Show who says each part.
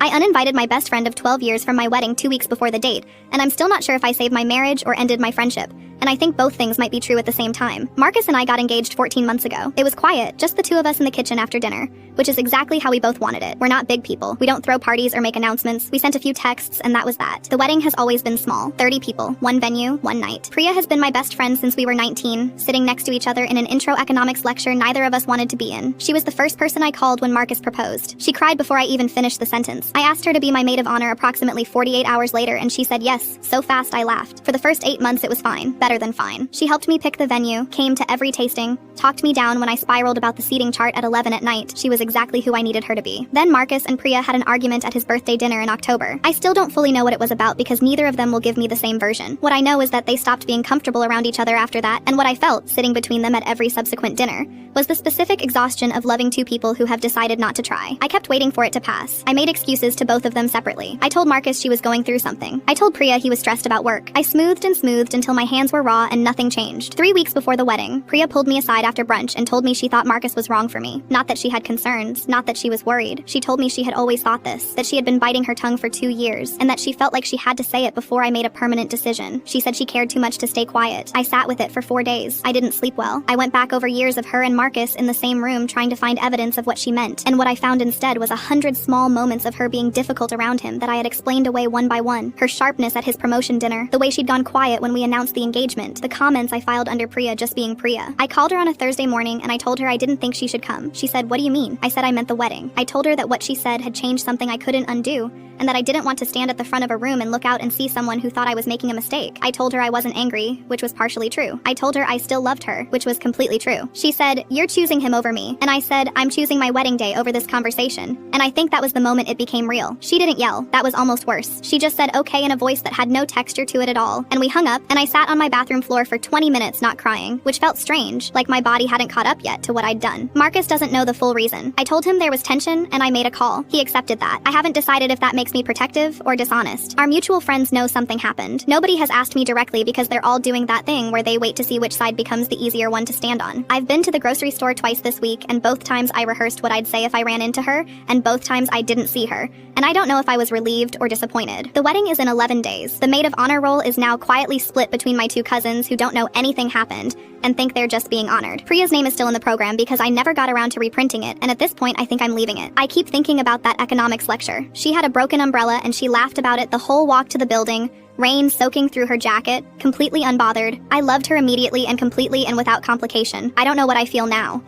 Speaker 1: I uninvited my best friend of 12 years from my wedding 2 weeks before the date, and I'm still not sure if I saved my marriage or ended my friendship. And I think both things might be true at the same time. Marcus and I got engaged 14 months ago. It was quiet, just the two of us in the kitchen after dinner, which is exactly how we both wanted it. We're not big people. We don't throw parties or make announcements. We sent a few texts, and that was that. The wedding has always been small. 30 people, one venue, one night. Priya has been my best friend since we were 19, sitting next to each other in an intro economics lecture neither of us wanted to be in. She was the first person I called when Marcus proposed. She cried before I even finished the sentence. I asked her to be my maid of honor approximately 48 hours later, and she said yes. So fast I laughed. For the first 8 months it was fine. Better than fine. She helped me pick the venue, came to every tasting, talked me down when I spiraled about the seating chart at 11 at night. She was exactly who I needed her to be. Then Marcus and Priya had an argument at his birthday dinner in October. I still don't fully know what it was about because neither of them will give me the same version. What I know is that they stopped being comfortable around each other after that, and what I felt, sitting between them at every subsequent dinner, was the specific exhaustion of loving two people who have decided not to try. I kept waiting for it to pass. I made excuses to both of them separately. I told Marcus she was going through something. I told Priya he was stressed about work. I smoothed and smoothed until my hands were raw and nothing changed. 3 weeks before the wedding, Priya pulled me aside after brunch and told me she thought Marcus was wrong for me. Not that she had concerns, not that she was worried. She told me she had always thought this, that she had been biting her tongue for 2 years, and that she felt like she had to say it before I made a permanent decision. She said she cared too much to stay quiet. I sat with it for 4 days. I didn't sleep well. I went back over years of her and Marcus in the same room trying to find evidence of what she meant, and what I found instead was 100 small moments of her being difficult around him that I had explained away one by one. Her sharpness at his promotion dinner, the way she'd gone quiet when we announced the engagement, the comments I filed under Priya just being Priya. I called her on a Thursday morning and I told her I didn't think she should come. She said, "What do you mean?" I said I meant the wedding. I told her that what she said had changed something I couldn't undo, and that I didn't want to stand at the front of a room and look out and see someone who thought I was making a mistake. I told her I wasn't angry, which was partially true. I told her I still loved her, which was completely true. She said, "You're choosing him over me." And I said, "I'm choosing my wedding day over this conversation." And I think that was the moment it became real. She didn't yell. That was almost worse. She just said okay in a voice that had no texture to it at all. And we hung up, and I sat on my bathroom floor for 20 minutes not crying, which felt strange, like my body hadn't caught up yet to what I'd done. Marcus doesn't know the full reason. I told him there was tension, and I made a call. He accepted that. I haven't decided if that makes me protective or dishonest. Our mutual friends know something happened. Nobody has asked me directly because they're all doing that thing where they wait to see which side becomes the easier one to stand on. I've been to the grocery store twice this week, and both times I rehearsed what I'd say if I ran into her, and both times I didn't see her. And I don't know if I was relieved or disappointed. The wedding is in 11 days. The maid of honor role is now quietly split between my two cousins who don't know anything happened and think they're just being honored. Priya's name is still in the program because I never got around to reprinting it, and at this point I think I'm leaving it. I keep thinking about that economics lecture. She had a broken umbrella and she laughed about it the whole walk to the building, rain soaking through her jacket, completely unbothered. I loved her immediately and completely and without complication. I don't know what I feel now.